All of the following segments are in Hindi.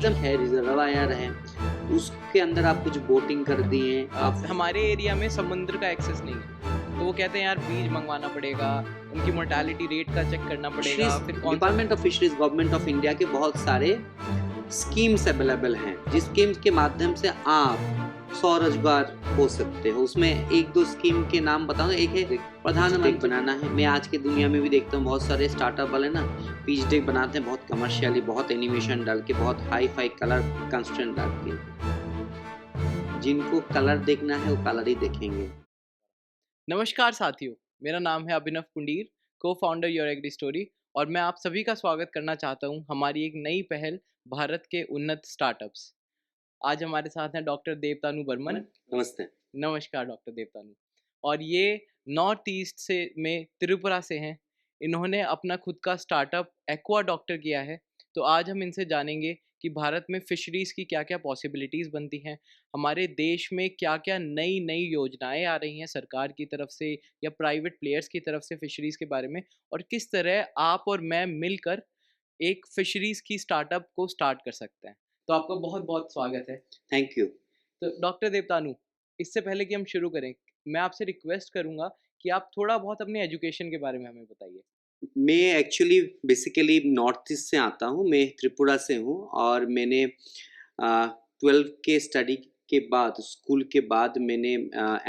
एकदम है रिजर्वायर है, उसके अंदर आप कुछ बोटिंग कर दिए आप। हमारे एरिया में समुद्र का एक्सेस नहीं है, तो वो कहते हैं यार बीज मंगवाना पड़ेगा, उनकी मोर्टालिटी रेट का चेक करना फिशरीज पड़ेगा, फिर कौन सा। Department of fisheries government of India के बहुत सारे स्कीम्स अवेलेबल हैं, जिस स्कीम्स के माध्यम से आप स्वरोजगार हो सकते हो। उसमें एक दो स्कीम के नाम बताऊं। एक है प्रधानमंत्री बनाना है। मैं आज की दुनिया में भी देखता हूँ बहुत सारे स्टार्टअप वाले ना पिच डेक बनाते हैं, बहुत कमर्शियली, बहुत एनिमेशन डाल के, बहुत हाई फाई कलर कंस्ट्रेंट डाल के। जिनको कलर देखना है वो कलर ही देखेंगे। नमस्कार साथियों, मेरा नाम है अभिनव कुंडीर, को फाउंडर योर एग्री स्टोरी, और मैं आप सभी का स्वागत करना चाहता हूं हमारी एक नई पहल भारत के उन्नत स्टार्टअप्स। आज हमारे साथ हैं डॉक्टर देवतानु बर्मन। नमस्ते। नमस्कार डॉक्टर देवतानु। और ये नॉर्थ ईस्ट से में त्रिपुरा से हैं। इन्होंने अपना खुद का स्टार्टअप एक्वा डॉक्टर किया है। तो आज हम इनसे जानेंगे कि भारत में फिशरीज़ की क्या-क्या पॉसिबिलिटीज़ बनती हैं, हमारे देश में क्या-क्या नई-नई योजनाएँ आ रही हैं सरकार की तरफ से या प्राइवेट प्लेयर्स की तरफ से फिशरीज़ के बारे में, और किस तरह आप और मैं मिलकर एक फिशरीज़ की स्टार्टअप को स्टार्ट कर सकते हैं। तो आपका बहुत-बहुत स्वागत है। Thank you. तो डॉक्टर देवतानु, इससे पहले कि हम शुरू करें, मैं आपसे रिक्वेस्ट करूँगा कि आप थोड़ा-बहुत अपने एजुकेशन के बारे में हमें बताइए। मैं एक्चुअली बेसिकली नॉर्थ ईस्ट से आता हूँ, मैं त्रिपुरा से हूँ और मैंने 12 के स्टडी के बाद, स्कूल के बाद मैंने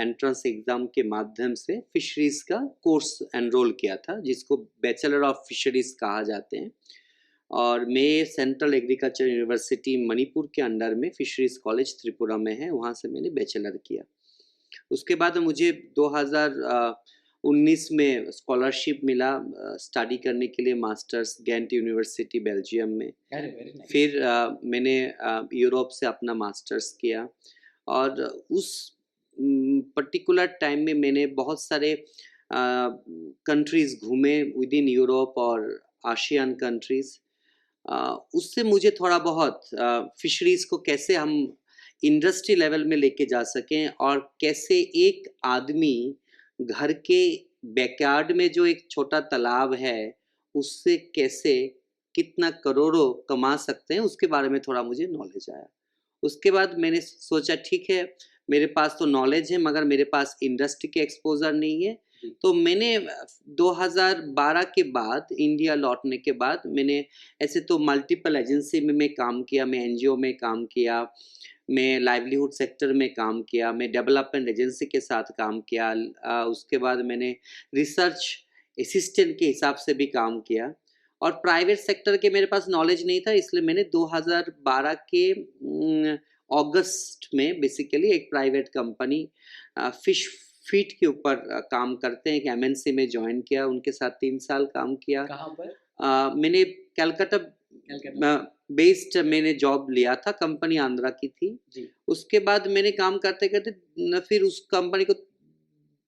एंट्रेंस एग्ज़ाम के माध्यम से फिशरीज़ का कोर्स एनरोल किया था, जिसको बैचलर ऑफ फिशरीज़ कहा जाते हैं। और मैं सेंट्रल एग्रीकल्चर यूनिवर्सिटी मणिपुर के अंडर में फिशरीज़ कॉलेज त्रिपुरा में है, वहाँ से मैंने बैचलर किया। उसके बाद मुझे 2019 में स्कॉलरशिप मिला स्टडी करने के लिए, मास्टर्स गेंट यूनिवर्सिटी बेल्जियम में। अरे वेरी नाइस। फिर मैंने यूरोप से अपना मास्टर्स किया और उस पर्टिकुलर टाइम में मैंने बहुत सारे कंट्रीज़ घूमे विद इन यूरोप और आशियन कंट्रीज़। उससे मुझे थोड़ा बहुत फिशरीज़ को कैसे हम इंडस्ट्री लेवल में लेके जा सकें और कैसे एक आदमी घर के बैकयार्ड में जो एक छोटा तालाब है, उससे कैसे कितना करोड़ों कमा सकते हैं, उसके बारे में थोड़ा मुझे नॉलेज आया। उसके बाद मैंने सोचा ठीक है, मेरे पास तो नॉलेज है मगर मेरे पास इंडस्ट्री के एक्सपोज़र नहीं है। तो मैंने 2012 के बाद, इंडिया लौटने के बाद, मैंने ऐसे तो मल्टीपल एजेंसी में मैं काम किया, मैं एनजीओ में काम किया, मैं लाइवलीहुड सेक्टर में काम किया, मैं डेवलपमेंट एजेंसी के साथ काम किया। उसके बाद मैंने रिसर्च असिस्टेंट के हिसाब से भी काम किया और प्राइवेट सेक्टर के मेरे पास नॉलेज नहीं था, इसलिए मैंने 2012 के अगस्त में बेसिकली एक प्राइवेट कंपनी फिश फीड के ऊपर काम करते हैं, एक एमएनसी में जॉइन किया, उनके साथ 3 साल काम किया। कहाँ पर? मैंने कलकत्ता कलकत्ता। बेस्ड मैंने जॉब लिया था, कंपनी आंध्रा की थी। जी। उसके बाद मैंने काम करते-करते फिर उस कंपनी को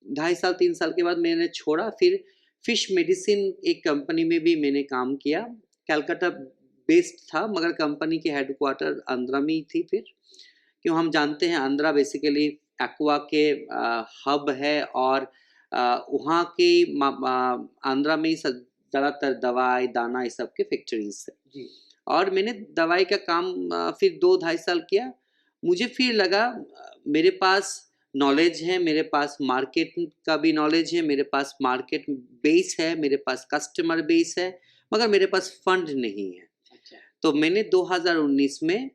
2.5 साल 3 साल के बाद मैंने छोड़ा, फिर फिश मेडिसिन एक कंपनी में भी मैंने काम किया। कलकत्ता बेस्ड था मगर कंपनी की हेडक्वार्टर आंध्रा में ही थी फिर। क्यों हम जानते हैं आंध्रा बेसिकली एक्वा के हब है और वहाँ की आंध्रा में ही ज़्यादातर दवाई, दाना ये सब के फैक्ट्रीज़ है। जी। और मैंने दवाई का काम फिर 2 ढाई साल किया। मुझे फिर लगा मेरे पास नॉलेज है, मेरे पास मार्केट का भी नॉलेज है, मेरे पास मार्केट बेस है, मेरे पास कस्टमर बेस है, मगर मेरे पास फंड नहीं है। अच्छा। तो मैंने 2019 में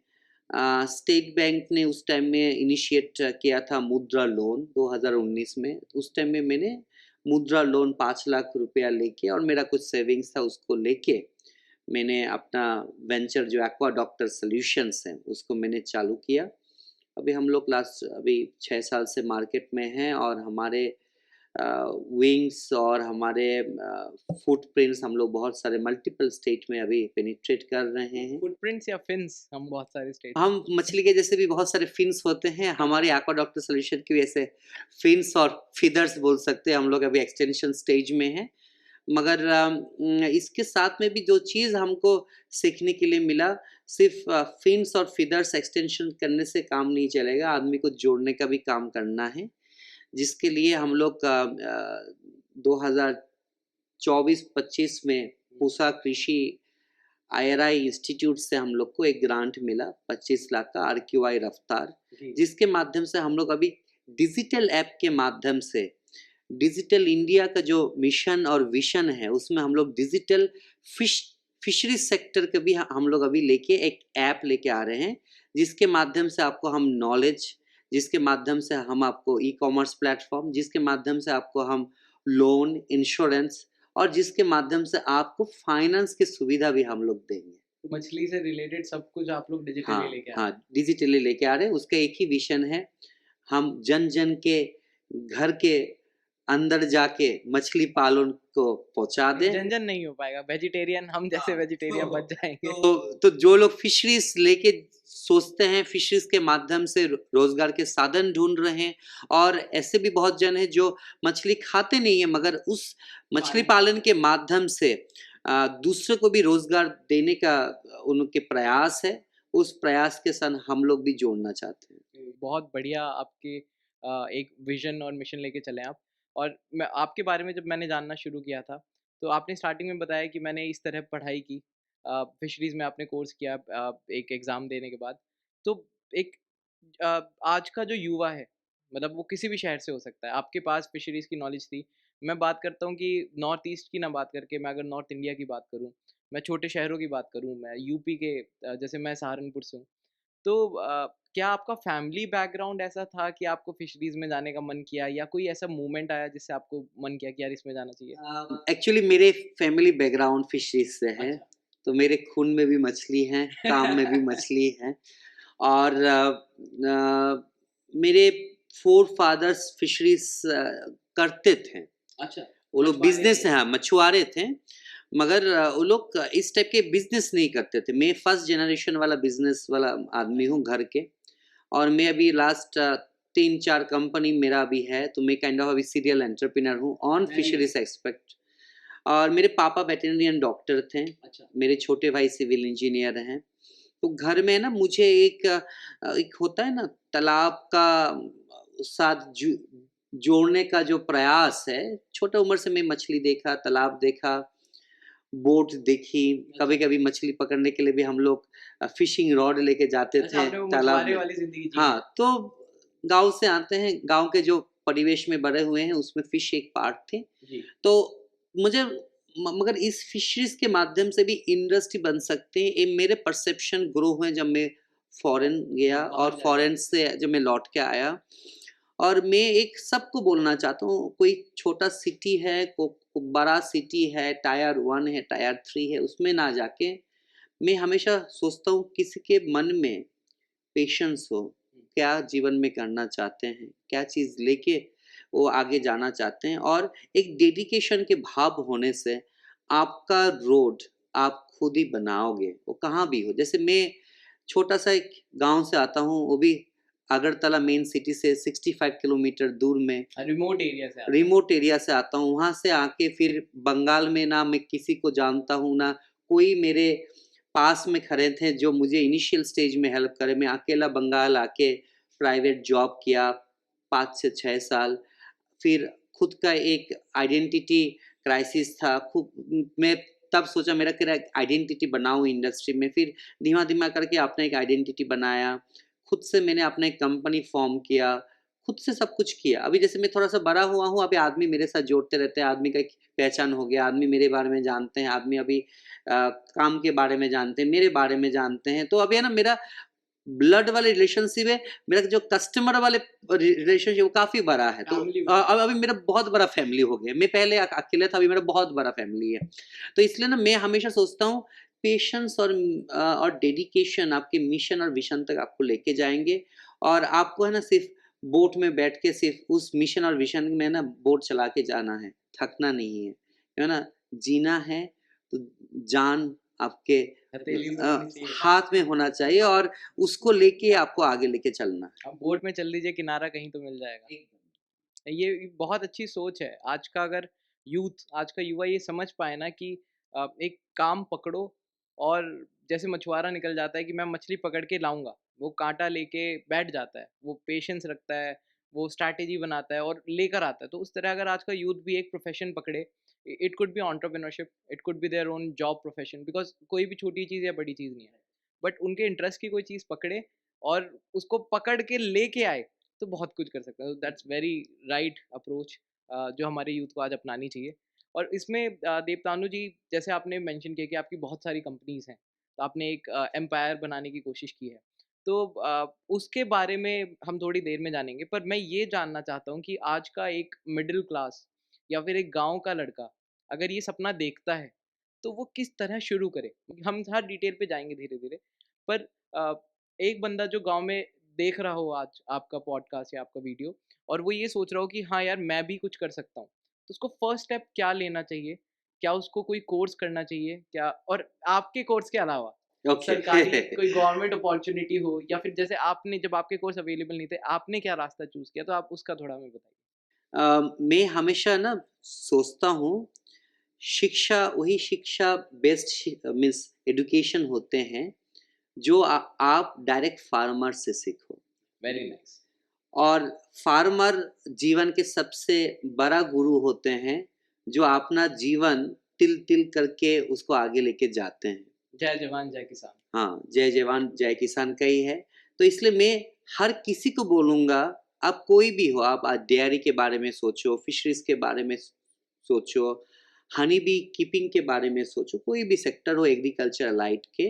स्टेट बैंक ने उस टाइम में इनिशिएट किया था मुद्रा लोन 2019 में। उस टाइम में मैंने मुद्रा लोन 5 लाख रुपया लेके और मेरा कुछ सेविंग्स था उसको लेके मैंने अपना वेंचर जो एक्वा डॉक्टर सॉल्यूशंस है उसको मैंने चालू किया। अभी हम लोग लास्ट अभी 6 साल से मार्केट में हैं और हमारे विंग्स और हमारे फुटप्रिंट्स हम लोग बहुत सारे मल्टीपल स्टेट में अभी पेनिट्रेट कर रहे हैं। फुटप्रिंट्स या फिन्स हम बहुत सारे स्टेट। हम मछली के जैसे भी बहुत सारे फिन्स होते हैं, हमारे एक्वा डॉक्टर सॉल्यूशन के भी ऐसे फिन्स और फीदर्स बोल सकते हैं, हम लोग अभी एक्सटेंशन स्टेज में हैं। मगर इसके साथ में भी जो चीज़ हमको सीखने के लिए मिला, सिर्फ़ फिन्स और फीदर्स एक्सटेंशन करने से काम नहीं चलेगा, आदमी को जोड़ने का भी काम करना है। जिसके लिए हम लोग 2024-25 में पूसा कृषि IRI इंस्टीट्यूट से हम लोग को एक ग्रांट मिला 25 लाख का RQI रफ्तार, जी। जिसके माध्यम से हम लोग अभी डिजिटल ऐप के माध्यम से डिजिटल इंडिया का जो मिशन और विजन है उसमें हम लोग डिजिटल फिशरी सेक्टर के भी हम लोग अभी लेके एक ऐप लेके आ रहे हैं, जिसके माध्यम से आपको हम नॉलेज, जिसके माध्यम से हम आपको ई कॉमर्स प्लेटफॉर्म, जिसके माध्यम से आपको हम लोन, इंश्योरेंस और जिसके माध्यम से आपको फाइनेंस की सुविधा भी हम लोग देंगे। तो मछली से रिलेटेड सब कुछ आप लोग डिजिटली हाँ, लेके आ रहे हाँ, हैं। डिजिटली लेके आ रहे हैं। उसका एक ही विज़न है, हम जन-जन के घर के अंदर जाके मछली पालन को पहुँचा नहीं, दें। जन-जन नहीं हो पाएगा, वेजिटेरियन हम जैसे हाँ, वेजिटेरियन बच जाएँगे। तो जो लोग फिशरीज़ लेके सोचते हैं, फिशरीज़ के माध्यम से रोज़गार के साधन ढूँढ रहे हैं और ऐसे भी बहुत जन हैं जो मछली खाते नहीं हैं, मगर उस मछली पालन के माध्यम से दूसरे को भी रोज़गार देने का उनके प्रयास है। उस प्रयास के संग हम लोग भी जोड़ना चाहते हैं। बहुत बढ़िया आपके एक विज़न और मिशन लेके चले आप। और मैं आपके बारे में जब मैंने जानना शुरू किया था, तो आपने स्टार्टिंग में बताया कि मैंने इस तरह पढ़ाई की, फिशरीज़ में आपने कोर्स किया एक एग्ज़ाम देने के बाद। तो एक आज का जो युवा है, मतलब वो किसी भी शहर से हो सकता है, आपके पास फिशरीज़ की नॉलेज थी। मैं बात करता हूँ कि नॉर्थ ईस्ट की ना बात करके, मैं अगर नॉर्थ इंडिया की बात करूँ, मैं छोटे शहरों की बात करूँ, मैं यूपी के जैसे मैं सहारनपुर से हूँ। तो क्या आपका फैमिली बैकग्राउंड ऐसा था कि आपको फिशरीज़ में जाने का मन किया, या कोई ऐसा मोमेंट आया जिससे आपको मन किया कि यार इसमें जाना चाहिए? एक्चुअली मेरे फैमिली बैकग्राउंड फिशरीज़ से है, अच्छा। तो मेरे खून में भी मछली है, काम में भी मछली है और मेरे फ़ोरफ़ादर्स फिशरीज़ करते थे। अच्छा, वो लोग मछुआरे बिज़नेस थे। हाँ, मछुआरे थे, मगर वो लोग इस टाइप के बिज़नेस नहीं करते थे। मैं फर्स्ट जनरेशन वाला बिज़नेस वाला आदमी हूँ घर के और मैं अभी लास्ट 3-4 कंपनी मेरा अभी है, तो मैं काइंड ऑफ अभी सीरियल एंटरप्रेन्योर हूँ on very nice. Fisheries aspect. और मेरे पापा वेटरनरियन डॉक्टर थे, अच्छा। मेरे छोटे भाई सिविल इंजीनियर हैं। तो घर में ना मुझे एक होता है ना तालाब का साथ जोड़ने का जो प्रयास है, छोटा उम्र से मैं मछली देखा, तालाब देखा, बोट देखी, अच्छा। कभी-कभी मछली पकड़ने के लिए भी हम लोग फिशिंग रॉड लेके जाते अच्छा, थे आपने वो तालाब मछुआरे में। वाली ज़िंदगी जी है। हाँ, तो गाँव से आते हैं, गाँव के जो परिवेश में बड़े हुए हैं, उसमें फिश एक पार्ट थी। जी। तो मुझे मगर इस फिशरीज़ के माध्यम से भी इंडस्ट्री बन सकते हैं, ये मेरे परसेप्शन ग्रो हुए जब मैं फ़ॉरेन गया बाहर और जाके। फ़ॉरेन से जब मैं लौट के आया और मैं एक सबको बोलना चाहता हूँ, कोई छोटा सिटी है, को बड़ा सिटी है, टायर 1 है, टायर 3 है, उसमें ना जाके मैं हमेशा सोचता हूँ किसी के मन में पेशेंस हो, क्या जीवन में करना चाहते हैं, क्या चीज़ लेके वो आगे जाना चाहते हैं और एक डेडिकेशन के भाव होने से आपका रोड आप खुद ही बनाओगे, वो कहाँ भी हो। जैसे मैं छोटा-सा एक गाँव से आता हूँ, वो भी अगरतला मेन सिटी से 65 किलोमीटर दूर में रिमोट एरिया से आते हैं। रिमोट एरिया से आता हूँ, वहाँ से आके फिर बंगाल में ना मैं किसी को जानता हूँ, ना कोई मेरे पास में खड़े थे जो मुझे इनिशियल स्टेज में हेल्प करे। मैं अकेला बंगाल आके प्राइवेट जॉब किया 5 से 6 साल, फिर खुद का एक आइडेंटिटी क्राइसिस था। मैं तब सोचा मेरा कि एक आइडेंटिटी बनाऊँ इंडस्ट्री में, फिर धीमा-धीमा करके अपना एक आइडेंटिटी बनाया। खुद से मैंने अपना एक कंपनी फ़ॉर्म किया, खुद से सब कुछ किया। अभी जैसे मैं थोड़ा-सा बड़ा हुआ हूँ, अभी आदमी मेरे साथ जोड़ते रहते हैं, आदमी का एक पहचान हो गया, आदमी मेरे बारे में जानते हैं, आदमी अभी काम के बारे में जानते हैं, मेरे बारे में जानते हैं। तो अभी है ना मेरा ब्लड वाले रिलेशनशिप है, मेरा जो कस्टमर वाले रिलेशनशिप वो काफ़ी बड़ा है। तो फैमिली बन अब अभी मेरा बहुत बड़ा फैमिली हो गया। मैं पहले अकेले था, अभी मेरा बहुत बड़ा फैमिली है। तो इसलिए ना मैं हमेशा सोचता हूँ पेशेंस और डेडिकेशन आपके मिशन और विज़न तक आपको लेके जाएँगे और आपको है ना सिर्फ़ बोट में बैठ के सिर्फ़ उस मिशन और विज़न में ना बोट चला के जाना है, थकना नहीं है ना? जीना है तो जान आपके हथेली में होनी चाहिए। हाथ में होना चाहिए और उसको लेके आपको आगे लेके चलना है। आप बोट में चल दीजिए, किनारा कहीं तो मिल जाएगा। ये बहुत अच्छी सोच है। आज का अगर यूथ, आज का युवा ये समझ पाए ना कि एक काम पकड़ो, और जैसे मछुआरा निकल जाता है कि मैं मछली पकड़ के लाऊँगा, वो काँटा लेके बैठ जाता है, वो पेशेंस रखता है, वो स्ट्रैटेजी बनाता है और लेकर आता है। तो उस तरह अगर आज का यूथ भी एक प्रोफ़ेशन पकड़े it could be entrepreneurship, it could be their own job profession, because कोई भी छोटी चीज़ या बड़ी चीज़ नहीं है, बट उनके इंटरेस्ट की कोई चीज़ पकड़े और उसको पकड़ के लेके आए तो बहुत कुछ कर सकता है। दैट्स वेरी राइट अप्रोच जो हमारे यूथ को आज अपनानी चाहिए। और इसमें देवतानु जी, जैसे आपने मेंशन किया कि आपकी बहुत सारी कंपनीज हैं, तो आपने एक एम्पायर बनाने की कोशिश की है, तो उसके बारे में हम थोड़ी देर में जानेंगे। पर मैं ये जानना चाहता हूँ कि आज का एक मिडिल क्लास या फिर एक गांव का लड़का अगर ये सपना देखता है तो वो किस तरह शुरू करे। हम हर डिटेल पे जाएंगे धीरे धीरे, पर अ, एक बंदा जो गांव में देख रहा हो आज आपका पॉडकास्ट या आपका वीडियो, और वो ये सोच रहा हो कि हाँ यार मैं भी कुछ कर सकता हूँ, तो उसको फर्स्ट स्टेप क्या लेना चाहिए? क्या उसको कोई कोर्स करना चाहिए क्या? और आपके कोर्स के अलावा ओके। सरकारी कोई गवर्नमेंट अपॉर्चुनिटी हो, या फिर जैसे आपने, जब आपके कोर्स अवेलेबल नहीं थे, आपने क्या रास्ता चूज़ किया? तो आप उसका थोड़ा हमें बताइए। मैं हमेशा ना सोचता हूँ, शिक्षा वही शिक्षा बेस्ट मीन्स एजुकेशन होते हैं जो आप डायरेक्ट फार्मर से सीखो। Very nice. और फार्मर जीवन के सबसे बड़ा गुरु होते हैं, जो अपना जीवन तिल-तिल करके उसको आगे लेके जाते हैं। जय जवान जय किसान। हाँ, जय जवान जय किसान का ही है। तो इसलिए मैं हर किसी को बोलूँगा, आप कोई भी हो, आप आज डेयरी के बारे में सोचो, फिशरीज़ के बारे में सोचो, हनी बी कीपिंग के बारे में सोचो, कोई भी सेक्टर हो एग्रीकल्चर अलाइड के,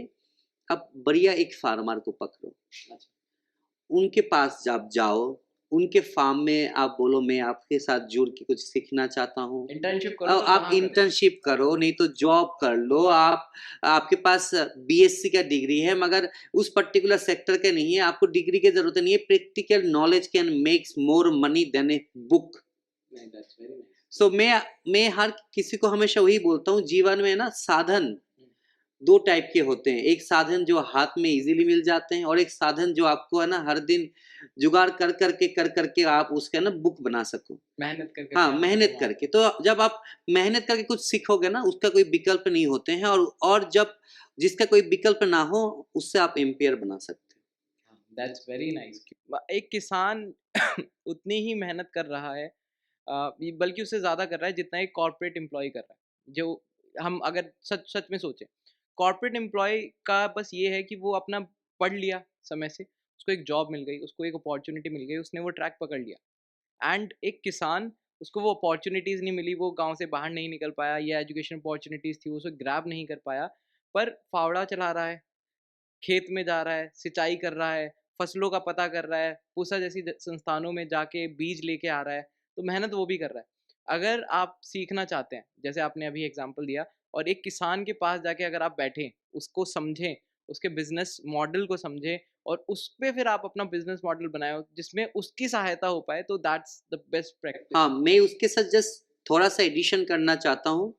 आप बढ़िया एक फार्मर को पकड़ो। उनके पास आप जाओ, उनके फार्म में आप बोलो मैं आपके साथ जुड़ के कुछ सीखना चाहता हूँ। इंटर्नशिप करो तो आप कहाँ करें? इंटर्नशिप करो, नहीं तो जॉब कर लो। आप आपके पास बीएससी का डिग्री है मगर उस पर्टिकुलर सेक्टर का नहीं है, आपको डिग्री की ज़रूरत नहीं है। Practical knowledge can makes more money than a book. नहीं, दैट्स वेरी नाइस। सो मैं हर किसी को हमेशा वही बोलता हूँ, जीवन में ना साधन हुँ। 2 टाइप के होते हैं। एक साधन जो हाथ में ईज़िली मिल जाते हैं और एक साधन जो आपको है ना हर दिन जुगाड़ कर के आप उसका ना बुक बना सको। मेहनत कर हाँ, के आप मेहनत कमाओ। करके। तो जब आप मेहनत करके कुछ सीखोगे ना, उसका कोई विकल्प नहीं होते हैं और जब जिसका कोई विकल्प ना हो, उससे आप एम्पायर बना सकते हैं। That's very nice. एक किसान उतनी ही मेहनत कर रहा है, बल्कि उससे ज़्यादा कर रहा है जितना एक कॉर्पोरेट एम्प्लॉय कर रहा है। जो हम अगर सच सच में सोचें, कॉर्पोरेट एम्प्लॉय का बस ये है कि वो अपना पढ़ लिया समय से, उसको एक जॉब मिल गई, उसको एक अपॉर्चुनिटी मिल गई, उसने वो ट्रैक पकड़ लिया। एंड एक किसान, उसको वो अपॉर्चुनिटीज़ नहीं मिली, वो गाँव से बाहर नहीं निकल पाया, या एजुकेशन अपॉर्चुनिटीज़ थी, वो उसे ग्रैब नहीं कर पाया, पर फावड़ा चला रहा है, खेत में जा रहा है, सिंचाई कर रहा है, फसलों का पता कर रहा है, पूसा जैसी संस्थानों में जाके बीज लेके आ रहा है, तो मेहनत वो भी कर रहा है। अगर आप सीखना चाहते हैं, जैसे आपने अभी एग्जांपल दिया, और एक किसान के पास जाके अगर आप बैठें, उसको समझें, उसके बिजनेस मॉडल को समझें, और उस पे फिर आप अपना बिजनेस मॉडल बनाए हो जिसमें उसकी सहायता हो पाए, तो दैट्स द बेस्ट प्रैक्टिस। हाँ, मैं उसके साथ जस्ट थोड़ा-सा एडिशन करना चाहता हूँ।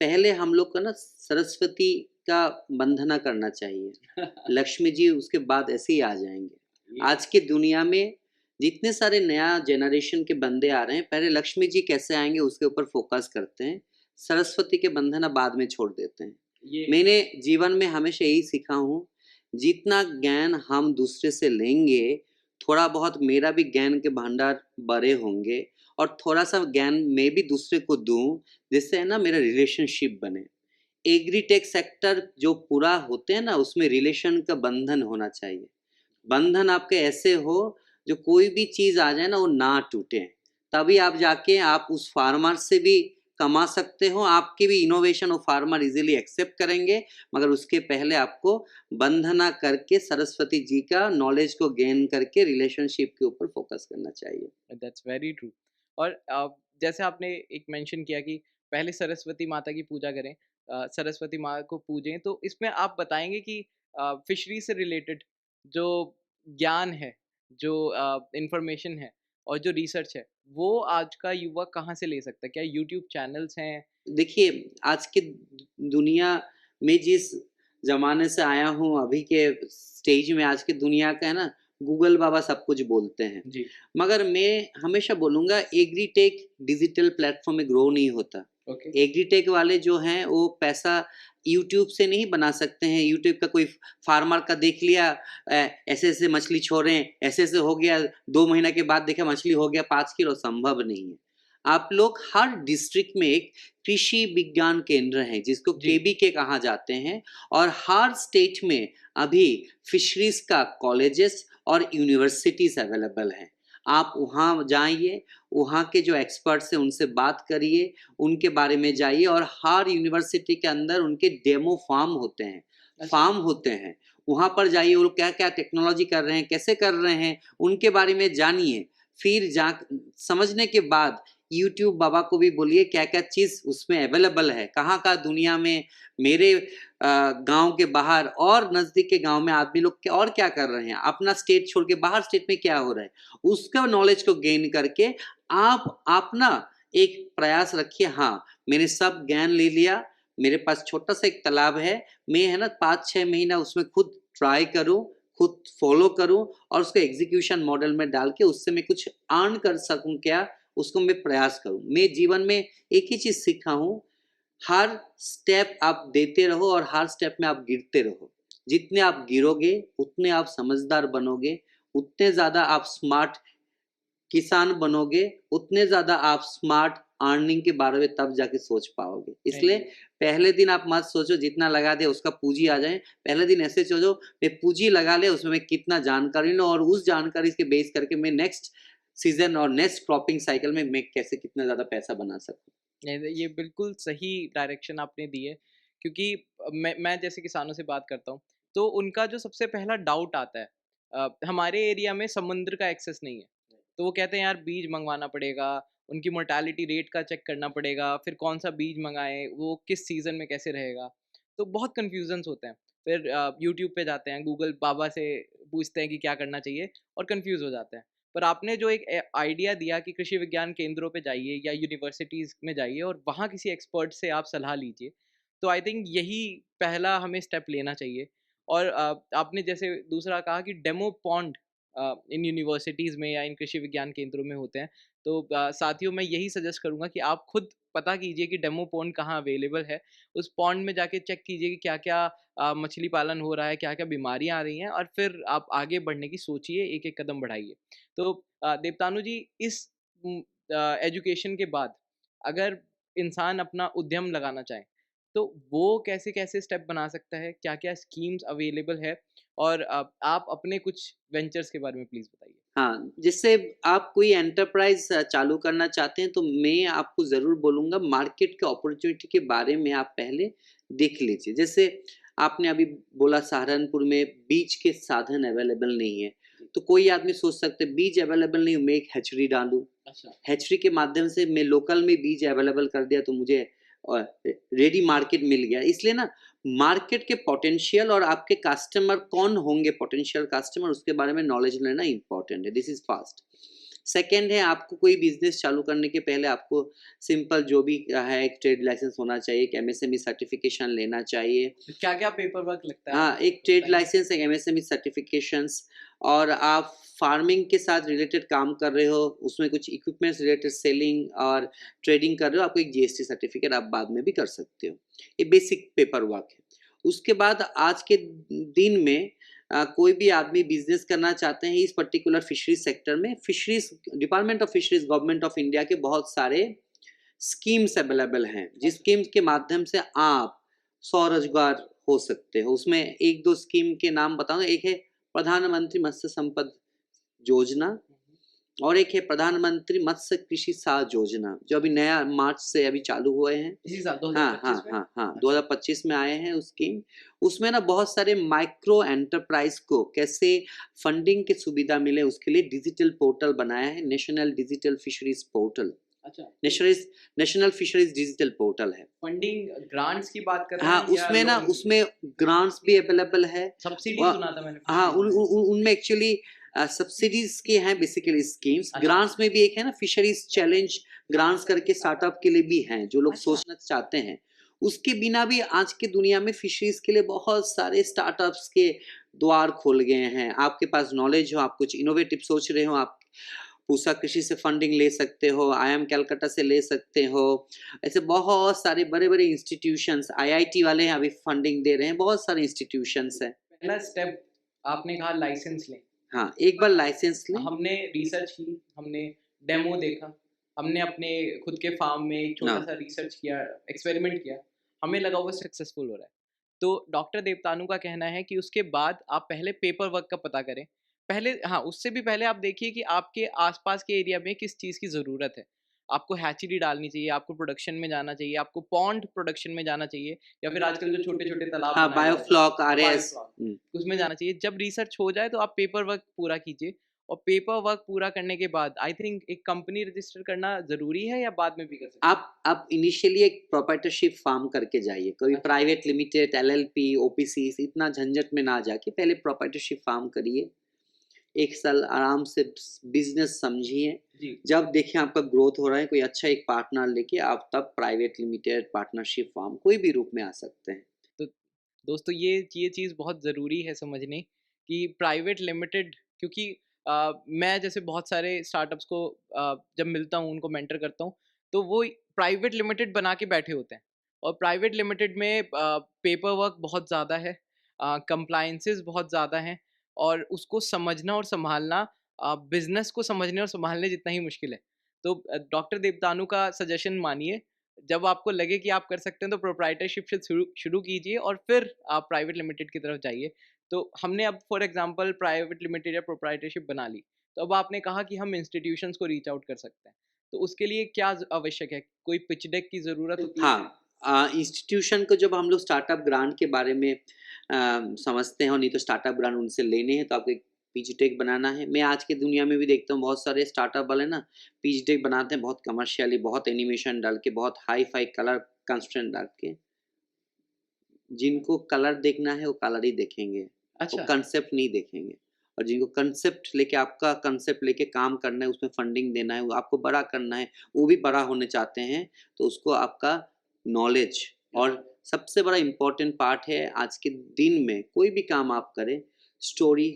पहले हम लोग को ना सरस्वती का वंदना करना चाहिए। लक्ष्मी जी उसके बाद ऐसे ही आ जाएँगे। आज की दुनिया में जितने सारे नया जनरेशन के बंदे आ रहे हैं, पहले लक्ष्मी जी कैसे आएँगे उसके ऊपर फ़ोकस करते हैं। सरस्वती के वंदना बाद में छोड़ देते हैं। ये मैंने जीवन में हमेशा यही सीखा हूँ, जितना ज्ञान हम दूसरे से लेंगे, थोड़ा बहुत मेरा भी ज्ञान के भंडार बड़े होंगे और थोड़ा-सा ज्ञान मैं भी दूसरे को दूँ, जिससे है ना मेरा रिलेशनशिप बने। एग्रीटेक सेक्टर जो पूरा होते हैं ना, उसमें रिलेशन का बंधन होना चाहिए। बंधन आपके ऐसे हो जो कोई भी चीज़ आ जाए ना वो ना टूटे। तभी आप जाके आप उस फार्मर से भी कमा सकते हो, आपकी भी इनोवेशन वो फार्मर ईज़िली एक्सेप्ट करेंगे, मगर उसके पहले आपको वंदना करके सरस्वती जी का नॉलेज को गेन करके रिलेशनशिप के ऊपर फ़ोकस करना चाहिए। That's very true. और जैसे आपने एक मेंशन किया कि पहले सरस्वती माता की पूजा करें, सरस्वती माँ को पूजें, तो इसमें आप बताएँगे कि फिशरी से रिलेटेड जो ज्ञान है, जो इन्फॉर्मेशन है और जो रिसर्च है, वो आज का युवा कहाँ से ले सकता है? क्या यूट्यूब चैनल्स हैं? देखिए, आज की दुनिया में जिस ज़माने से आया हूँ, अभी के स्टेज में आज की दुनिया का है ना, गूगल बाबा सब कुछ बोलते हैं। जी। मगर मैं हमेशा बोलूँगा एग्रीटेक डिजिटल प्लेटफ़ॉर्म में ग्रो नहीं होता। ओके। एग्रीटेक वाले जो हैं, वो पैसा यूट्यूब से नहीं बना सकते हैं। यूट्यूब का कोई फार्मर का देख लिया ऐसे-ऐसे मछली छोड़ें, ऐसे-ऐसे हो गया, 2 महीने के बाद देखा मछली हो गया 5 किलो, संभव नहीं है। आप लोग हर डिस्ट्रिक्ट में एक कृषि विज्ञान केंद्र है जिसको जी। केबीके कहा जाते हैं, और हर स्टेट में अभी फिशरीज का कॉलेजेस और यूनिवर्सिटीज अवेलेबल हैं। आप वहाँ जाइए, वहाँ के जो एक्सपर्ट्स हैं उनसे बात करिए, उनके बारे में जाइए, और हर यूनिवर्सिटी के अंदर उनके डेमो फार्म होते हैं, फार्म होते हैं। वहाँ पर जाइए, वो लोग क्या-क्या टेक्नोलॉजी कर रहे हैं, कैसे कर रहे हैं, उनके बारे में जानिए। फिर जा समझने के बाद यूट्यूब बाबा को भी बोलिए क्या-क्या चीज़ उसमें अवेलेबल है, कहाँ-कहाँ दुनिया में मेरे गाँव के बाहर और नज़दीक के गाँव में आदमी लोग क्या और क्या कर रहे हैं, अपना स्टेट छोड़ के बाहर स्टेट में क्या हो रहा है, उसका नॉलेज को गेन करके आप ना एक प्रयास रखिए, हाँ, मैंने सब ज्ञान ले लिया, मेरे पास छोटा-सा एक तालाब है, मैं है ना 5-6 महीना उसमें खुद ट्राई करूँ, खुद फॉलो करूँ और उसको एग्ज़ीक्यूशन मॉडल में डाल के उससे मैं कुछ अर्न कर सकूँ क्या, उसको मैं प्रयास करूँ। मैं जीवन में एक ही चीज़ सीखा हूँ, हर स्टेप आप देते रहो और हर स्टेप में आप गिरते रहो। जितने आप गिरोगे, उतने आप समझदार बनोगे, उतने ज़्यादा आप स्मार्ट किसान बनोगे, उतने ज़्यादा आप स्मार्ट अर्निंग के बारे में तब जाके सोच पाओगे। इसलिए नहीं, पहले दिन आप मत सोचो जितना लगा दे उसका पूँजी आ जाए, पहले दिन ऐसे सोचो मैं पूँजी लगा ले उसमें मैं कितना जानकारी लूँ और उस जानकारी के बेस करके मैं नेक्स्ट सीज़न और नेक्स्ट क्रॉपिंग साइकिल में मैं कैसे कितना ज़्यादा पैसा बना सकूँ। नहीं, ये बिल्कुल सही डायरेक्शन आपने दी है क्योंकि मैं जैसे किसानों से बात करता हूँ, तो उनका जो सबसे पहला डाउट आता है हमारे एरिया में समुद्र का एक्सेस नहीं है। तो वो कहते हैं यार बीज मँगवाना पड़ेगा, उनकी मोर्टालिटी रेट का चेक करना पड़ेगा, फिर कौन-सा बीज मँगाएँ, वो किस सीज़न में कैसे रहेगा। तो बहुत कन्फ्यूज़न्स होते हैं। फिर यूट्यूब पे जाते हैं, गूगल बाबा से पूछते हैं कि क्या करना चाहिए और कन्फ्यूज़ हो जाते हैं। पर आपने जो एक आइडिया दिया कि कृषि विज्ञान केंद्रों पे जाइए या यूनिवर्सिटीज़ में जाइए और वहाँ किसी एक्सपर्ट से आप सलाह लीजिए, तो आई थिंक यही पहला हमें स्टेप लेना चाहिए। और आपने जैसे दूसरा कहा कि डेमो पॉन्ड इन यूनिवर्सिटीज़ में या इन कृषि विज्ञान केंद्रों में होते हैं। तो साथियों मैं यही सजेस्ट करूँगा कि आप खुद पता कीजिए कि डेमो पॉन्ड कहाँ अवेलेबल है। उस पॉन्ड में जाके चेक कीजिए कि क्या-क्या मछली पालन हो रहा है, क्या-क्या बीमारियाँ आ रही हैं और फिर आप आगे बढ़ने की सोचिए, एक-एक कदम बढ़ाइए। तो देवतानु जी इस एजुकेशन के बाद अगर इंसान अपना उद्यम लगाना चाहे, तो वो कैसे-कैसे स्टेप बना सकता है? क्या-क्या स्कीम्स अवेलेबल है? और आप अपने कुछ वेंचर्स के बारे में प्लीज़ बताइए? हाँ, जिससे आप कोई एंटरप्राइज़ चालू करना चाहते हैं तो मैं आपको ज़रूर बोलूँगा मार्केट के अपॉर्च्युनिटी के बारे में आप पहले देख लीजिए। जैसे आपने अभी बोला सहारनपुर में बीज के साधन अवेलेबल नहीं है, तो कोई आदमी सोच सकता है बीज अवेलेबल नहीं है, मैं एक हैचरी डालूँ। अच्छा। हैचरी के माध्यम से मैं लोकल में बीज अवेलेबल कर दिया तो मुझे रेडी मार्केट मिल गया। इसलिए ना मार्केट के पोटेंशियल और आपके कस्टमर कौन होंगे पोटेंशियल कस्टमर उसके बारे में नॉलेज लेना इम्पोर्टेंट है। This is first. सेकंड है आपको कोई बिज़नेस चालू करने के पहले आपको सिंपल जो भी है एक ट्रेड लाइसेंस होना चाहिए, एक एमएसएमई सर्टिफ़िकेशन लेना चाहिए। तो क्या-क्या पेपर वर्क लगता है आप हाँ, एक ट्रेड बताएँगे? लाइसेंस, एक एमएसएमई सर्टिफ़िकेशंस, और आप फार्मिंग के साथ रिलेटेड काम कर रहे हो, उसमें कुछ इक्विपमेंट्स रिलेटेड सेलिंग और ट्रेडिंग कर रहे हो, आपको एक जीएसटी सर्टिफ़िकेट आप बाद में भी कर सकते हो। ये बेसिक पेपर वर्क है। उसके बाद आज के दिन में कोई भी आदमी बिज़नेस करना चाहते हैं इस पर्टिकुलर फिशरीज़ सेक्टर में, fisheries department of fisheries government of India के बहुत सारे स्कीम्स अवेलेबल हैं, जिस स्कीम्स के माध्यम से आप स्वरोजगार हो सकते हो। उसमें 1-2 स्कीम के नाम बताऊँ, एक है प्रधानमंत्री मत्स्य संपद योजना और एक है प्रधानमंत्री मत्स्य कृषि साहायता योजना, जो अभी नया मार्च से अभी चालू हुए हैं। इसी साल हाँ, 2025 हाँ, में? हाँ, हाँ, अच्छा। 2025 में आए हैं वो स्कीम। उसमें ना बहुत सारे माइक्रो एंटरप्राइज़ को कैसे फंडिंग की सुविधा मिले उसके लिए डिजिटल पोर्टल बनाया है, नेशनल डिजिटल फिशरीज़ पोर्टल। अच्छा, तो नेशनलिज़ नेशनल फिशरीज़ डिजिटल पोर्टल है। फंडिंग ग्रांट्स की बात कर रहे हाँ, हैं या उसमें ना लोन की? उसमें ग्रांट्स भी अवेलेबल है। सब्सिडी व सुना था मैंने हाँ, फिशरीज़ में। उनमें एक्चुअली सब्सिडीज़ के हैं बेसिकली स्कीम्स। अच्छा, ग्रांट्स में भी एक है ना फिशरीज़ चैलेंज ग्रांट्स करके स्टार्टअप के लिए भी हैं, जो लोग अच्छा। सोचना चाहते हैं। उसके बिना भी आज की दुनिया में फिशरीज़ के लिए बहुत सारे स्टार्टअप्स के द्वार खोल गए हैं। आपके पास नॉलेज हो, आप कुछ इनोवेटिव सोच रहे हो, आप पूसा कृषि से फंडिंग ले सकते हो, आईआईएम कलकत्ता से ले सकते हो। ऐसे बहुत सारे बड़े-बड़े इंस्टीट्यूशंस आईआईटी वाले हैं अभी फंडिंग दे रहे हैं, बहुत सारे इंस्टीट्यूशंस हैं। पहला स्टेप आपने कहा लाइसेंस लें। हाँ, एक बार लाइसेंस लें। हमने रिसर्च की, हमने डेमो देखा, हमने अपने खुद के फार्म में एक हाँ, छोटा-सा रिसर्च किया, एक्सपेरिमेंट किया, हमें लगा वो सक्सेसफुल हो रहा है। तो डॉक्टर देवतानु का कहना है कि उसके बाद आप पहले पेपर वर्क का पता करें। पहले हाँ, उससे भी पहले आप देखिए कि आपके आस-पास के एरिया में किस चीज़ की ज़रूरत है। आपको हैचरी डालनी चाहिए, आपको प्रोडक्शन में जाना चाहिए, आपको पॉन्ड प्रोडक्शन में जाना चाहिए या फिर आजकल जो छोटे-छोटे तालाब हाँ, बनाए जा रहे हैं, बायोफ्लॉक, आरएस। बायोफ्लॉग, हुँ। उसमें जाना चाहिए। जब रिसर्च हो जाए तो आप पेपर वर्क पूरा कीजिए और पेपर वर्क पूरा करने के बाद आई थिंक एक कंपनी रजिस्टर करना ज़रूरी है या बाद में भी कर सकते हैं? आप इनिशियली एक प्रोप्राइटरशिप फार्म करके जाइए। कोई अच्छा, प्राइवेट लिमिटेड, एलएलपी, ओपीसी इतना झंझट में ना जाके पहले प्रोप्राइटरशिप फार्म करिए। 1 साल आराम से बिज़नेस समझिए। जी। जब देखें आपका ग्रोथ हो रहा है, कोई अच्छा एक पार्टनर लेके आप तब प्राइवेट लिमिटेड, पार्टनरशिप फार्म कोई भी रूप में आ सकते हैं। तो दोस्तों ये चीज़ बहुत ज़रूरी है समझनी कि प्राइवेट लिमिटेड क्योंकि मैं जैसे बहुत सारे स्टार्टअप्स को जब मिलता हूँ उनको मेंटर करता हूँ तो वो प्राइवेट लिमिटेड बना के बैठे होते हैं और प्राइवेट लिमिटेड में पेपर वर्क बहुत ज़्यादा है, कंप्लाइंसेस बहुत ज़्यादा हैं और उसको समझना और संभालना बिजनेस को समझने और संभालने जितना ही मुश्किल है। तो डॉक्टर देवतानु का सजेशन मानिए, जब आपको लगे कि आप कर सकते हैं तो प्रोप्राइटरशिप से शुरू शुरू कीजिए और फिर आप प्राइवेट लिमिटेड की तरफ जाइए। तो हमने अब फॉर एग्ज़ाम्पल प्राइवेट लिमिटेड या प्रोप्राइटरशिप बना ली। तो अब आपने कहा कि हम इंस्टीट्यूशंस को रीच आउट कर सकते हैं। तो उसके लिए क्या आवश्यक है? कोई पिच डेक की ज़रूरत होती है? हाँ, इंस्टीट्यूशन को जब हम लोग स्टार्टअप ग्रांट के बारे में समझते हैं और नहीं तो स्टार्टअप ग्रांट उनसे लेने हैं तो आपको एक पिच डेक बनाना है। मैं आज की दुनिया में भी देखता हूँ बहुत सारे स्टार्टअप वाले ना पिच डेक बनाते हैं बहुत कमर्शियली, बहुत एनिमेशन डाल के, बहुत हाई-फाई कलर कंस्ट्रेंट डाल के। जिनको कलर देखना है वो कलर ही देखेंगे, वो अच्छा, कंसेप्ट नहीं देखेंगे। और जिनको कंसेप्ट लेके आपका कंसेप्ट लेके काम करना है, उसमें फंडिंग देना है, वो आपको बड़ा करना है, वो भी बड़ा होने चाहते हैं, तो उसको आपका नॉलेज और सबसे बड़ा इम्पोर्टेंट पार्ट है आज के दिन में कोई भी काम आप करें, story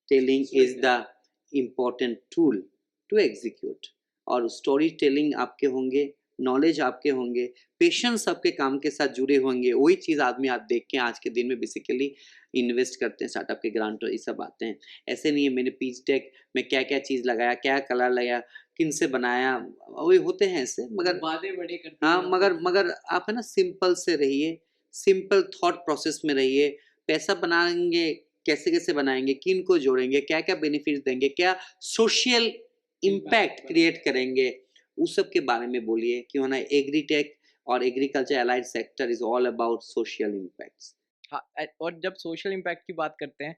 telling is the important tool to execute. और स्टोरी टेलिंग आपके होंगे, नॉलेज आपके होंगे, पेशेंस आपके काम के साथ जुड़े होंगे, वही चीज़ आदमी आप देख के आज के दिन में बेसिकली इन्वेस्ट करते हैं, स्टार्टअप के ग्रांट और ये सब आते हैं। ऐसे नहीं है मैंने पिच डेक में क्या-क्या चीज़ लगाया, क्या कलर लगाया, किनसे बनाया, वही होते हैं ऐसे मगर वादे बड़े करते हाँ, हैं और मगर फिर मगर आप है ना सिंपल से रहिए, सिंपल थॉट प्रोसेस में रहिए। पैसा बनाएँगे, कैसे-कैसे बनाएँगे, किनको जोड़ेंगे, क्या-क्या बेनिफिट्स देंगे, क्या सोशल इम्पैक्ट इम्पैक्ट क्रिएट करेंगे, उस सब के बारे में बोलिए। क्यों ना एग्रीटेक और agriculture allied sector is all about social impacts. हाँ, और जब सोशल इम्पैक्ट की बात करते हैं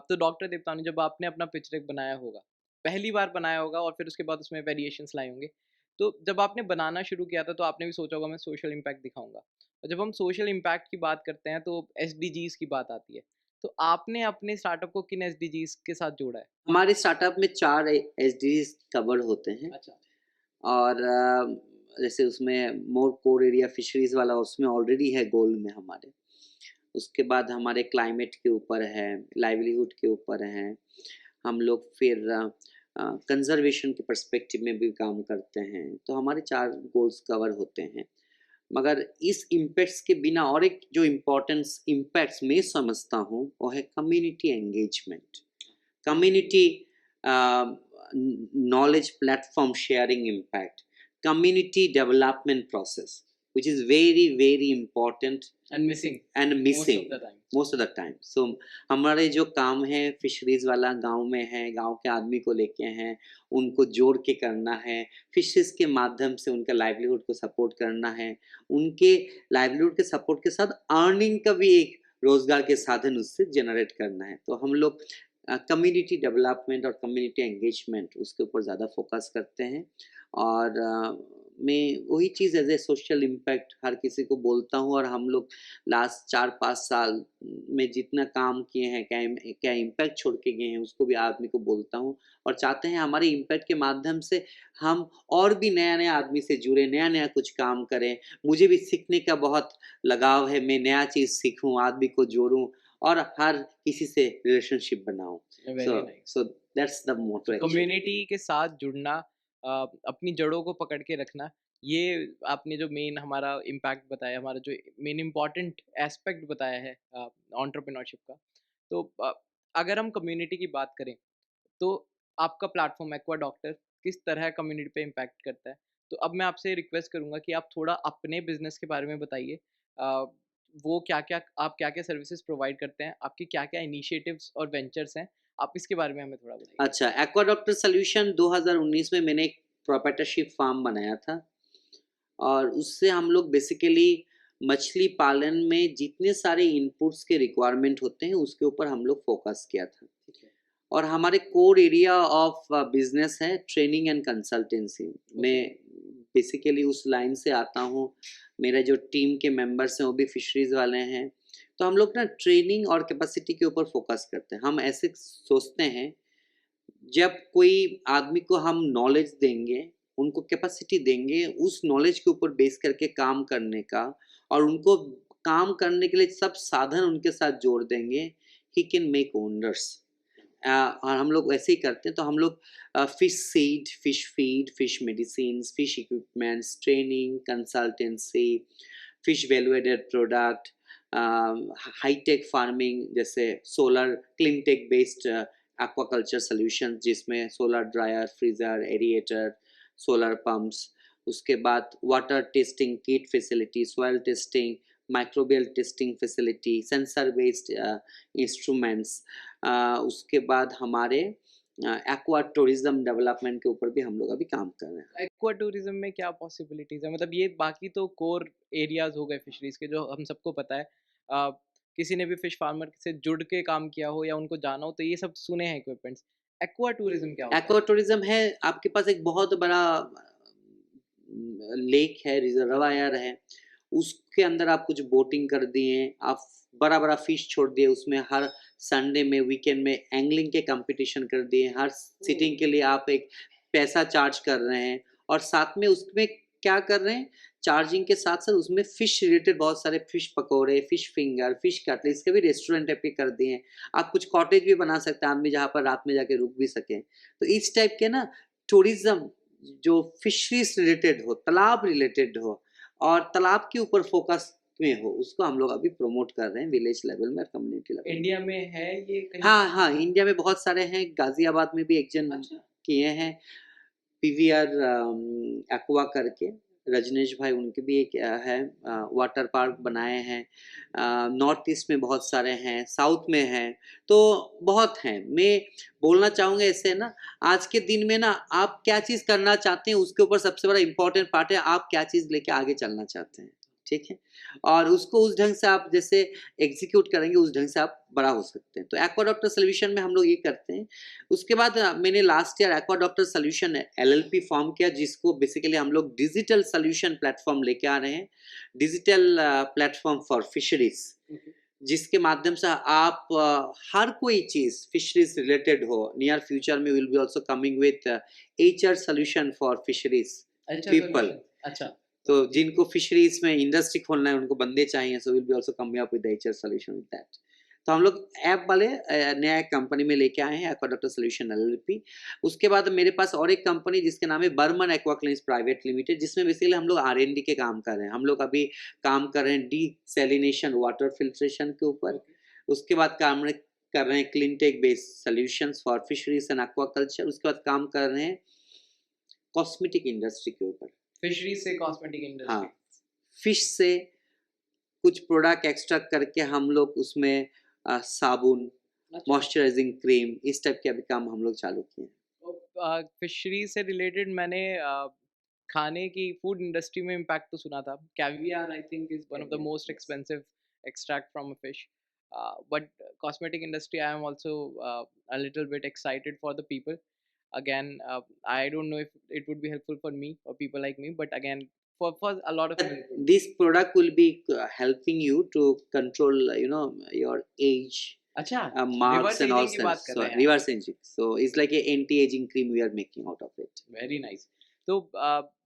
तो डॉक्टर देवतानु जब आपने अपना पिच डेक बनाया होगा, पहली बार बनाया होगा और फिर उसके बाद उसमें वेरिएशंस लाए होंगे। तो जब आपने बनाना शुरू किया था तो आपने भी सोचा होगा मैं सोशल इम्पैक्ट दिखाऊँगा। और जब हम सोशल इम्पैक्ट की बात करते हैं तो एसडीजीज़ की बात आती है। तो आपने अपने स्टार्टअप को किन एसडीजीज़ के साथ जोड़ा है? हमारे स्टार्टअप में 4 एसडीज़ कवर होते हैं अच्छा, और जैसे उसमें मोर कोर एरिया फिशरीज़ वाला उसमें ऑलरेडी है गोल में हमारे। उसके बाद हमारे क्लाइमेट के ऊपर है, लाइवलीहुड के ऊपर है। हम लोग फिर कंज़र्वेशन के पर्सपेक्टिव में भी काम करते हैं, तो हमारे 4 गोल्स कवर होते हैं। मगर इस इम्पैक्ट्स के बिना और एक जो इम्पोर्टेंस इम्पैक्ट्स मैं समझता हूँ, वो है community engagement. Community knowledge platform sharing impact, community development process, which is very very important and missing and most missing of the time. most of the time. So हमारे जो काम है फिशरीज वाला गांव में है, गांव के आदमी को लेके हैं, उनको जोड़ के करना है, फिशरीज के माध्यम से उनका लाइवलीहुड को सपोर्ट करना है, उनके लाइवलीहुड के सपोर्ट के साथ अर्निंग का भी एक रोजगार के साधन उससे जनरेट करना है। तो हम लोग कम्युनिटी डेवलपमेंट और कम्युनिटी एंगेजमेंट उसके ऊपर ज़्यादा फोकस करते हैं और मैं वही चीज़ एज़ ए सोशल इम्पैक्ट हर किसी को बोलता हूँ और हम लोग लास्ट 4-5 साल में जितना काम किए हैं, क्या इम्पैक्ट छोड़ के गए हैं, उसको भी आदमी को बोलता हूँ और चाहते हैं हमारे इम्पैक्ट के माध्यम से हम और भी नया-नया आदमी से जुड़े, नया-नया कुछ काम करें। मुझे भी सीखने का बहुत लगाव है, मैं नया चीज़ सीखूँ, आदमी को जोड़ूँ और हर किसी से रिलेशनशिप बनाऊँ। Very nice. So that's the तो मोटो एक्चुअली। कम्युनिटी के साथ जुड़ना, अपनी जड़ों को पकड़ के रखना, ये आपने जो मेन हमारा इम्पैक्ट बताया, हमारा जो मेन इम्पोर्टेंट एस्पेक्ट बताया है एंटरप्रेन्योरशिप का। तो अगर हम कम्युनिटी की बात करें, तो आपका प्लेटफ़ॉर्म एक्वा डॉक्टर किस तरह कम्युनिटी पे इम्पैक्ट करता है? तो अब मैं आपसे रिक्वेस्ट करूँगा कि आप थोड़ा अपने बिज़नेस के बारे में बताइए। वो क्या-क्या आप क्या-क्या सर्विसेज़ प्रोवाइड करते हैं? आपके क्या-क्या इनिशिएटिव्स और वेंचर्स हैं? आप इसके बारे में हमें थोड़ा बताइए। अच्छा, एक्वा डॉक्टर सॉल्यूशन 2019 में मैंने एक प्रोप्राइटरशिप फार्म बनाया था और उससे हम लोग बेसिकली मछली पालन में जितने सारे इनपुट्स के रिक्वायरमेंट होते हैं, उसके ऊपर हम लोग फ़ोकस किया था। ठीक है। और हमारे कोर एरिया ऑफ बिज़नेस है ट्रेनिंग एंड कंसल्टेंसी। ओके। मैं बेसिकली उस लाइन से आता हूँ। मेरा जो टीम के मेंबर्स हैं वो भी फिशरीज़ वाले हैं। तो हम लोग ना ट्रेनिंग और कैपेसिटी के ऊपर फ़ोकस करते हैं। हम ऐसे सोचते हैं जब कोई आदमी को हम नॉलेज देंगे, उनको कैपेसिटी देंगे, उस नॉलेज के ऊपर बेस करके काम करने का और उनको काम करने के लिए सब साधन उनके साथ जोड़ देंगे, ही कैन मेक वंडर्स। और हम लोग वैसे ही करते हैं, तो हम लोग fish seed, fish feed, fish medicines, fish equipments, training, consultancy, fish value added product, high tech farming जैसे solar clean tech based aquaculture solutions जिसमें solar dryer, freezer, aerator, solar pumps, उसके बाद water testing kit facility, soil testing, microbial testing facility, sensor based instruments. उसके बाद हमारे एक्वा टूरिज़्म डेवलपमेंट के ऊपर भी हम लोग अभी काम कर रहे हैं। एक्वा टूरिज़्म में क्या पॉसिबिलिटीज़ है? मतलब ये बाकी तो कोर एरियाज़ हो गए फिशरीज़ के जो हम सबको पता है। अ, किसी ने भी फिश फार्मर से जुड़ के काम किया हो या उनको जाना हो तो ये सब सुने हैं इक्विपमेंट्स। एक्वा टूरिज़्म क्या होता है? एक्वा टूरिज़्म है आपके पास एक बहुत बड़ा लेक है, रिज़र्वायर है, उसके अंदर आप कुछ बोटिंग कर दिए, आप बड़ा-बड़ा फ़िश छोड़ दिए, उसमें हर संडे में, वीकेंड में एंगलिंग के कॉम्पिटिशन कर दिए, हर सिटिंग के लिए आप एक पैसा चार्ज कर रहे हैं और साथ में उसमें क्या कर रहे हैं, चार्जिंग के साथ-साथ उसमें फ़िश रिलेटेड बहुत सारे फ़िश पकोड़े, फ़िश फिंगर, फ़िश कटलेट इसके भी रेस्टोरेंट टाइप के कर दिए हैं। आप कुछ कॉटेज भी बना सकते हैं आदमी जहाँ पर रात में जाके रुक भी सकें। तो इस टाइप के ना टूरिज़्म जो फिशरीज़ रिलेटेड हो, तालाब रिलेटेड हो और तालाब के ऊपर फ़ोकस में हो, उसको हम लोग अभी प्रमोट कर रहे हैं विलेज लेवल में और कम्युनिटी लेवल में। इंडिया में है ये कहीं? हाँ, हाँ, इंडिया में बहुत सारे हैं, गाज़ियाबाद में भी एक जन अच्छा। किए हैं, पीवीआर एक्वा करके, रजनीश भाई उनके भी एक है वाटर पार्क बनाए हैं। नॉर्थ ईस्ट में बहुत सारे हैं, साउथ में हैं, तो बहुत हैं। मैं बोलना चाहूँगा ऐसे ना, आज के दिन में ना आप क्या चीज़ करना चाहते हैं, उसके ऊपर सबसे बड़ा इम्पोर्टेंट पार्ट है, आप क्या चीज़ लेके आगे चलना चाहते हैं, ठीक है? और उसको उस ढंग से आप जैसे एग्ज़ीक्यूट करेंगे, उस ढंग से आप बड़ा हो सकते हैं। तो एक्वा डॉक्टर सॉल्यूशन में हम लोग ये करते हैं। उसके बाद मैंने last year aqua doctor solution LLP form किया जिसको बेसिकली हम लोग डिजिटल सॉल्यूशन प्लेटफॉर्म लेके आ रहे हैं। Digital platform for fisheries okay. जिसके माध्यम से आप हर कोई चीज़ फिशरीज रिलेटेड हो नियर फ्यूचर में will be also coming with HR solution for fisheries अच्छा पीपल। सॉल्यूशन। अच्छा। तो जिनको फिशरीज में इंडस्ट्री खोलना है उनको बंदे चाहिए so will be also coming up with the HR solution with that. तो हम लोग ऐप वाले नया एक कंपनी में लेके आए हैं एक्वाडॉक्टर सॉल्यूशन एलएलपी। उसके बाद मेरे पास और एक कंपनी जिसके नाम है Burman aqua cleans private limited जिसमें बेसिकली हम लोग आर&डी के काम कर रहे हैं। हम लोग अभी काम कर रहे हैं डीसैलिनेशन वाटर फिल्ट्रेशन के ऊपर। ओके। उसके बाद काम कर रहे हैं clean tech based solutions for fisheries and aquaculture. उसके बाद काम कर रहे हैं कॉस्मेटिक इंडस्ट्री के ऊपर। फिशरीज़ से कॉस्मेटिक हाँ, इंडस्ट्री। फिश से कुछ प्रोडक्ट एक्सट्रैक्ट करके हम लोग उसमें साबुन, अच्छा। मॉइस्चराइजिंग क्रीम इस टाइप के अभी काम हम लोग चालू किए हैं। तो फिशरीज़ से रिलेटेड मैंने खाने की फूड इंडस्ट्री में इम्पैक्ट तो सुना था। Caviar I think is one of the most expensive extract from a fish. But cosmetic industry I am also a little bit excited for the people. Again, I don't know if it would be helpful for me or people like me, but again, for a lot of people But it would be. this product will be helping you to control, your age, अच्छा, marks reverse and all ageing की sense. बात कर So रहे हैं आप। reverse aging. So it's like a anti-aging cream we are making out of it. Very nice. तो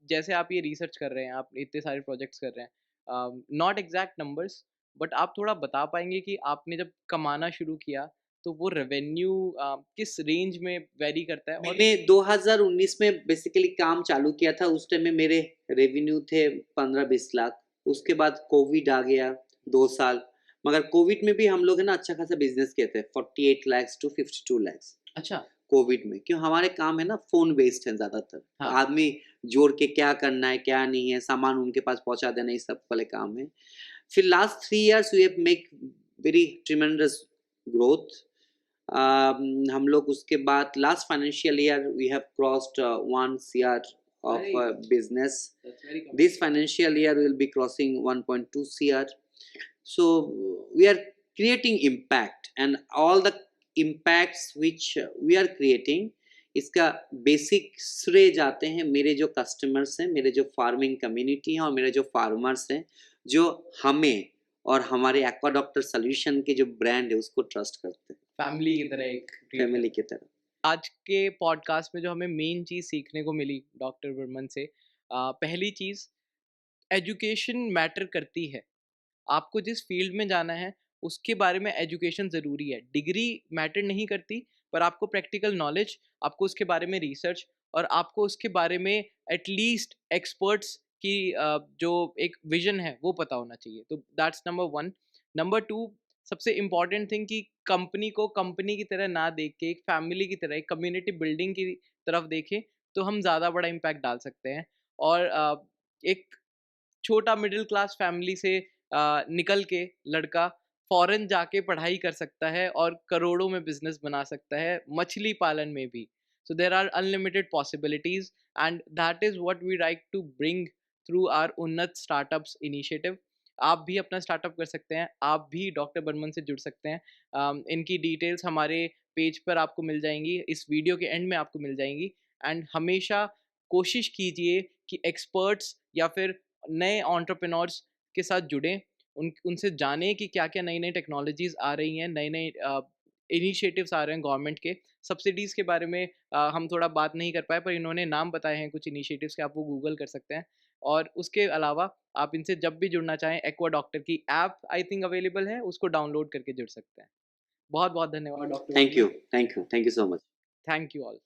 जैसे आप ये रिसर्च कर रहे हैं, आप इतने सारे प्रोजेक्ट्स कर रहे हैं, नॉट एग्जैक्ट नंबर्स बट आप थोड़ा बता पाएँगे कि आपने जब कमाना शुरू किया, तो वो रेवेन्यू किस रेंज में वेरी करता है? और मैंने 2019 में बेसिकली काम चालू किया था। उस टाइम में मेरे रेवेन्यू थे 15-20 लाख। उसके बाद कोविड आ गया 2 साल। मगर कोविड में भी हम लोग है ना अच्छा खासा बिज़नेस किए थे 48 लैक्स टू 52 लैक्स। अच्छा, कोविड में, क्यों हमारे काम है ना फ़ोन बेस्ड है ज़्यादातर। तो हाँ। आदमी जोड़ के क्या करना है, क्या नहीं है, सामान उनके पास पहुँचा देना, ये सब वाले काम है। फिर last 3 years we have make very tremendous growth. हम लोग उसके बाद last financial year we have crossed 1 C R of business. That's very This financial year we will be crossing 1.2 CR. So we are creating impact, and all the impacts which we are creating, इसका बेसिक श्रेय जाते हैं मेरे जो कस्टमर्स हैं, मेरे जो फार्मिंग कम्युनिटी हैं और मेरे जो फार्मर्स हैं, जो हमें और हमारे एक्वा डॉक्टर सोल्यूशन के जो ब्रांड है उसको ट्रस्ट करते हैं, फैमिली की तरह एक फैमिली की तरह। आज के पॉडकास्ट में जो हमें मेन चीज़ सीखने को मिली डॉक्टर वर्मन से, पहली चीज़, एजुकेशन मैटर करती है। आपको जिस फील्ड में जाना है उसके बारे में एजुकेशन ज़रूरी है। डिग्री मैटर नहीं करती, पर आपको प्रैक्टिकल नॉलेज, आपको उसके बारे में रिसर्च और आपको उसके बारे में एटलीस्ट एक्सपर्ट्स की जो एक विजन है वो पता होना चाहिए। तो that's number one. Number two, सबसे इम्पॉर्टेंट थिंग कि कंपनी को कंपनी की तरह ना देख के एक फैमिली की तरह, एक कम्युनिटी बिल्डिंग की तरफ देखें, तो हम ज़्यादा बड़ा इम्पैक्ट डाल सकते हैं। और एक छोटा मिडिल क्लास फैमिली से निकल के लड़का फॉरेन जाके पढ़ाई कर सकता है और करोड़ों में बिजनेस बना सकता है, मछली पालन में भी। So there are unlimited possibilities, and that is what we like to bring through our Unnat startups initiative. आप भी अपना स्टार्टअप कर सकते हैं, आप भी डॉक्टर बर्मन से जुड़ सकते हैं। इनकी डिटेल्स हमारे पेज पर आपको मिल जाएंगी, इस वीडियो के एंड में आपको मिल जाएंगी। एंड हमेशा कोशिश कीजिए कि एक्सपर्ट्स या फिर नए एंटरप्रेन्योर्स के साथ जुड़ें, उनसे जानें कि क्या-क्या नई-नई टेक्नोलॉजीज़ आ रही हैं, नए-नए इनिशिएटिव्स आ रहे हैं गवर्नमेंट के। सब्सिडीज़ के बारे में हम थोड़ा बात नहीं कर पाए, पर इन्होंने नाम बताए हैं कुछ इनिशिएटिव्स के, आप वो गूगल कर सकते हैं। और उसके अलावा आप इनसे जब भी जुड़ना चाहें, एक्वा डॉक्टर की ऐप आई थिंक अवेलेबल है, उसको डाउनलोड करके जुड़ सकते हैं। बहुत-बहुत धन्यवाद doctor thank Varman. You, thank you, thank you so much. Thank you all.